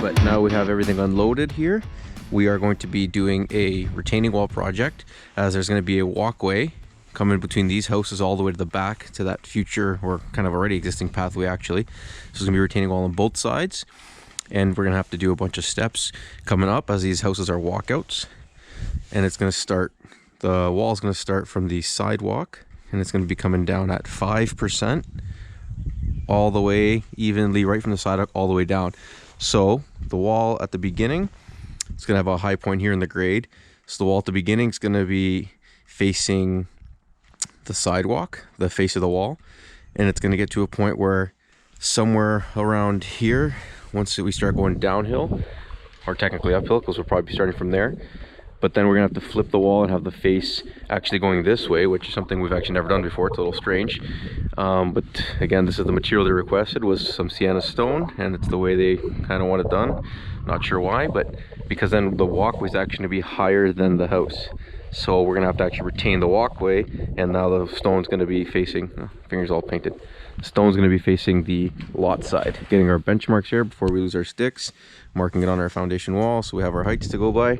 But now we have everything unloaded here. We are going to be doing a retaining wall project, as there's going to be a walkway coming between these houses all the way to the back to that future or kind of already existing pathway actually. So there's going to be retaining wall on both sides, and we're going to have to do a bunch of steps coming up as these houses are walkouts. And it's going to start, the wall is going to start from the sidewalk, and it's going to be coming down at 5% all the way evenly right from the sidewalk all the way down. So the wall at the beginning, it's going to have a high point here in the grade. So the wall at the beginning is going to be facing the sidewalk, the face of the wall, and it's going to get to a point where somewhere around here, once we start going downhill, or technically uphill because we'll probably be starting from there, but then we're gonna have to flip the wall and have the face actually going this way, which is something we've actually never done before. It's a little strange, but again, this is the material they requested, was some Sienna Stone, and it's the way they kind of want it done. Not sure why, but because then the walkway is actually gonna be higher than the house, so we're gonna have to actually retain the walkway. And now the stone's gonna be facing, oh, fingers all painted, the stone's gonna be facing the lot side. Getting our benchmarks here before we lose our sticks, marking it on our foundation wall so we have our heights to go by.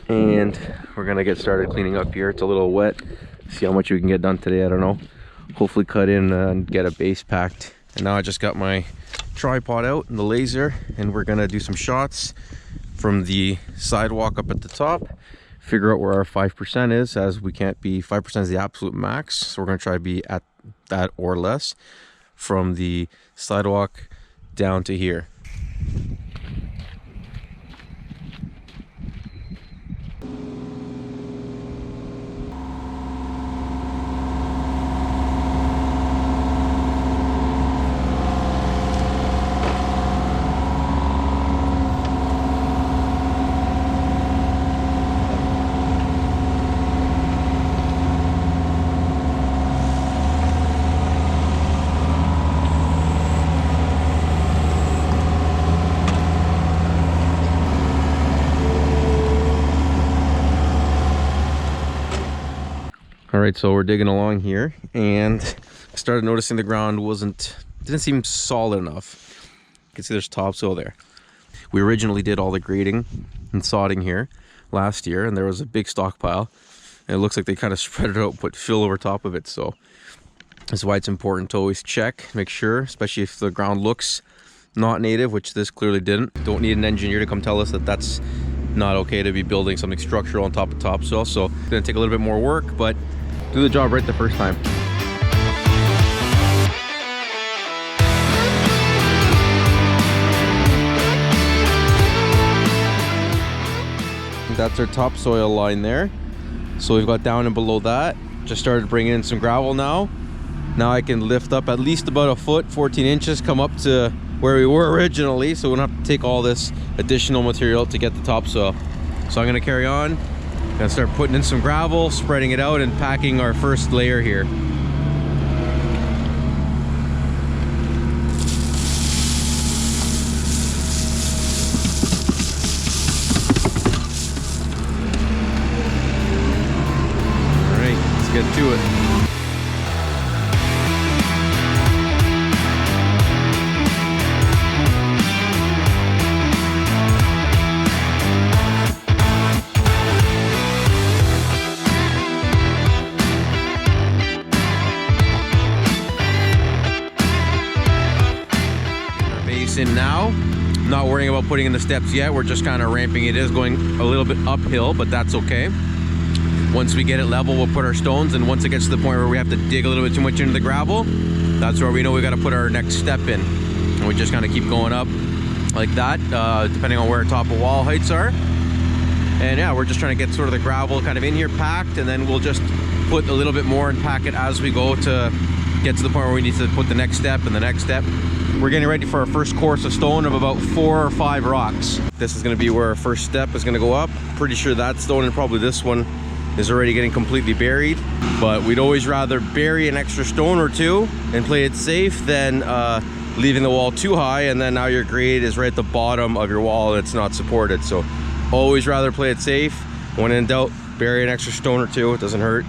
And we're gonna get started cleaning up here. It's a little wet. See how much we can get done today, I don't know. Hopefully cut in and get a base packed. And now I just got my tripod out and the laser, and we're gonna do some shots from the sidewalk up at the top, figure out where our 5% is, as we can't be, 5% is the absolute max, so we're going to try to be at that or less from the sidewalk down to here. All right, so we're digging along here, and I started noticing the ground didn't seem solid enough. You can see there's topsoil there. We originally did all the grading and sodding here last year, and there was a big stockpile, and it looks like they kind of spread it out, put fill over top of it. So that's why it's important to always check, make sure, especially if the ground looks not native, which this clearly didn't. Don't need an engineer to come tell us that that's not okay to be building something structural on top of topsoil. So it's gonna take a little bit more work, but do the job right the first time. That's our topsoil line there. So we've got down and below that. Just started bringing in some gravel now. Now I can lift up at least about a foot, 14 inches, come up to where we were originally, so we don't have to take all this additional material to get the topsoil. So I'm gonna carry on. Gonna start putting in some gravel, spreading it out, and packing our first layer here. All right, let's get to it. In now, not worrying about putting in the steps yet. We're just kind of ramping. It is going a little bit uphill, but that's okay. Once we get it level, we'll put our stones, and once it gets to the point where we have to dig a little bit too much into the gravel, that's where we know we got to put our next step in, and we just kind of keep going up like that, depending on where top of wall heights are. And yeah, we're just trying to get sort of the gravel kind of in here packed, and then we'll just put a little bit more and pack it as we go to get to the point where we need to put the next step and the next step. We're getting ready for our first course of stone of about 4 or 5 rocks. This is going to be where our first step is going to go up. Pretty sure that stone and probably this one is already getting completely buried, but we'd always rather bury an extra stone or two and play it safe than leaving the wall too high, and then now your grade is right at the bottom of your wall and it's not supported. So always rather play it safe. When in doubt, bury an extra stone or two. It doesn't hurt.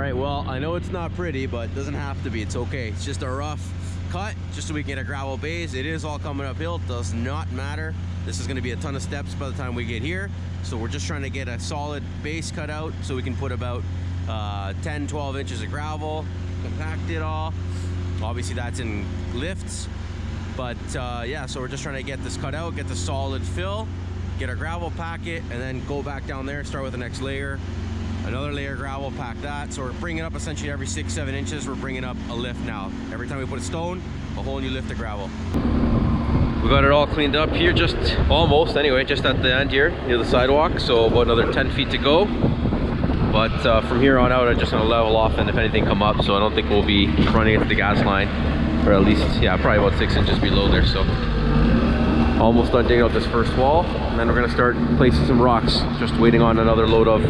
right, well, I know it's not pretty, but it doesn't have to be. It's okay. It's just a rough cut, just so we can get a gravel base. It is all coming uphill, does not matter. This is going to be a ton of steps by the time we get here. So we're just trying to get a solid base cut out so we can put about 10-12 inches of gravel, compact it all. Obviously that's in lifts, but yeah, so we're just trying to get this cut out, get the solid fill, get our gravel, pack it, and then go back down there, start with the next layer, another layer of gravel, pack that. So we're bringing up essentially every 6-7 inches, we're bringing up a lift now. Every time we put a stone, a whole new lift of gravel. We got it all cleaned up here, just almost anyway, just at the end here near the sidewalk. So about another 10 feet to go. But from here on out, I'm just gonna level off, and if anything come up, so I don't think we'll be running into the gas line, or at least, yeah, probably about 6 inches below there. So almost done digging out this first wall, and then we're gonna start placing some rocks, just waiting on another load of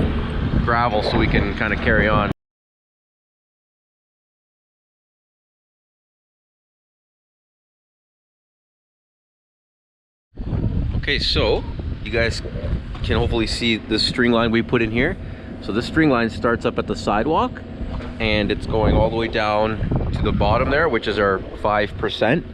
gravel so we can kind of carry on. Okay, so you guys can hopefully see the string line we put in here. So this string line starts up at the sidewalk, and it's going all the way down to the bottom there, which is our 5%.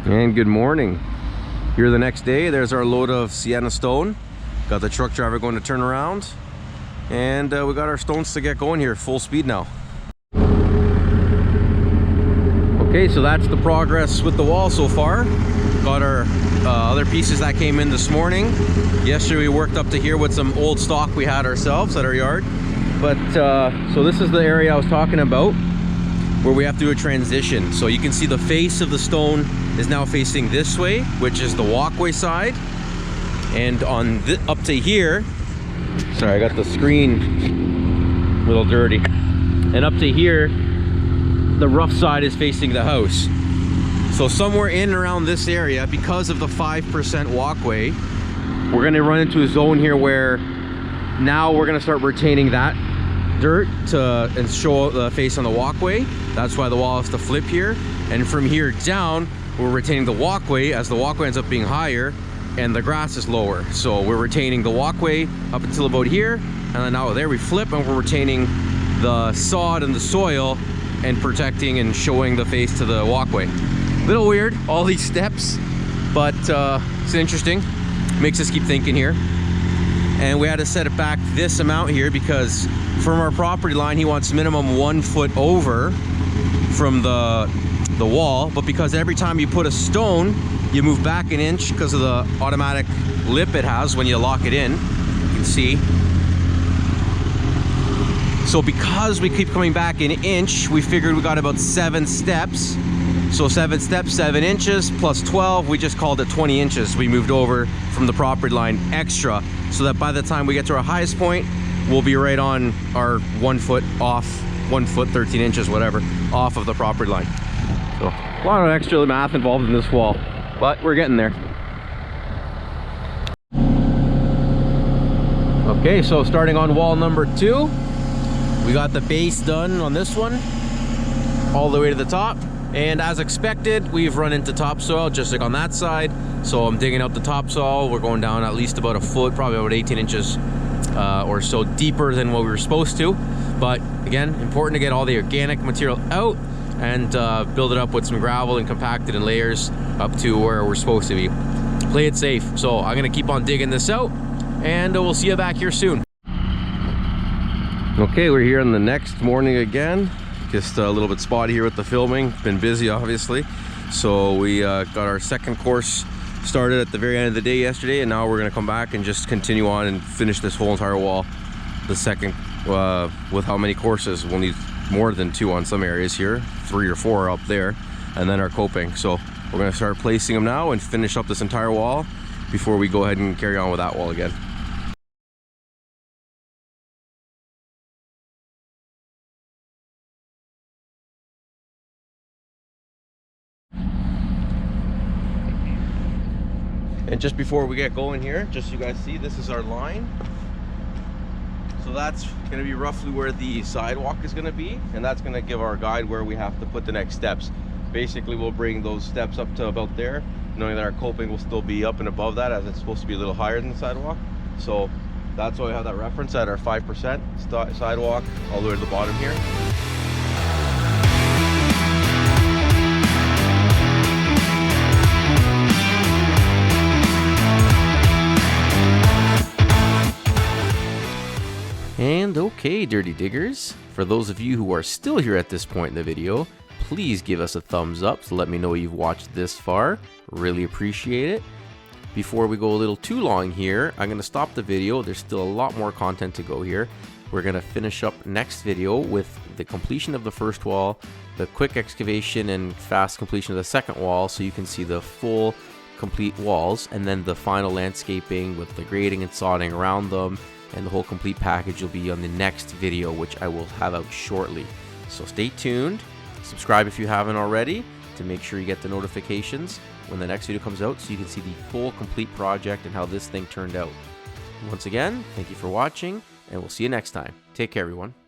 And good morning. Here the next day, there's our load of Sienna Stone. Got the truck driver going to turn around, and we got our stones to get going here, full speed now. Okay, so that's the progress with the wall so far. Got our other pieces that came in this morning. Yesterday we worked up to here with some old stock we had ourselves at our yard. But so this is the area I was talking about. where we have to do a transition. So you can see the face of the stone is now facing this way, which is the walkway side. And on up to here, sorry, I got the screen a little dirty. And up to here, the rough side is facing the house. So somewhere in and around this area, because of the 5% walkway, we're gonna run into a zone here where now we're gonna start retaining that dirt and show the face on the walkway. That's why the wall has to flip here. And from here down, we're retaining the walkway as the walkway ends up being higher and the grass is lower. So we're retaining the walkway up until about here, and then now there we flip and we're retaining the sod and the soil and protecting and showing the face to the walkway. Little weird, all these steps, but it's interesting. Makes us keep thinking here. And we had to set it back this amount here because from our property line, he wants minimum 1 foot over from the wall. But because every time you put a stone, you move back an inch because of the automatic lip it has when you lock it in. You can see. So because we keep coming back an inch, we figured we got about 7 steps. So 7 steps, 7 inches, plus 12, we just called it 20 inches. We moved over from the property line extra, so that by the time we get to our highest point, we'll be right on our 1 foot off, 1 foot, 13 inches, whatever, off of the property line. So a lot of extra math involved in this wall, but we're getting there. Okay, so starting on wall number 2, we got the base done on this one, all the way to the top. And as expected, we've run into topsoil just like on that side. So I'm digging out the topsoil. We're going down at least about a foot, probably about 18 inches or so deeper than what we were supposed to. But again, important to get all the organic material out and build it up with some gravel and compact it in layers up to where we're supposed to be. Play it safe. So I'm gonna keep on digging this out and we'll see you back here soon. Okay, we're here on the next morning again. Just a little bit spotty here with the filming. Been busy, obviously. So we got our second course started at the very end of the day yesterday, and now we're gonna come back and just continue on and finish this whole entire wall. The second, with how many courses? We'll need more than 2 on some areas here, 3 or 4 up there, and then our coping. So we're gonna start placing them now and finish up this entire wall before we go ahead and carry on with that wall again. And just before we get going here, just so you guys see, this is our line. So that's going to be roughly where the sidewalk is going to be, and that's going to give our guide where we have to put the next steps. Basically, we'll bring those steps up to about there, knowing that our coping will still be up and above that, as it's supposed to be a little higher than the sidewalk. So that's why we have that reference at our 5% sidewalk all the way to the bottom here. And okay, Dirty Diggers, for those of you who are still here at this point in the video, please give us a thumbs up to let me know you've watched this far. Really appreciate it. Before we go a little too long here, I'm going to stop the video. There's still a lot more content to go here. We're going to finish up next video with the completion of the first wall, the quick excavation and fast completion of the second wall, so you can see the full complete walls, and then the final landscaping with the grading and sodding around them. And the whole complete package will be on the next video, which I will have out shortly. So stay tuned, subscribe if you haven't already to make sure you get the notifications when the next video comes out so you can see the full complete project and how this thing turned out. Once again, thank you for watching, and we'll see you next time. Take care, everyone.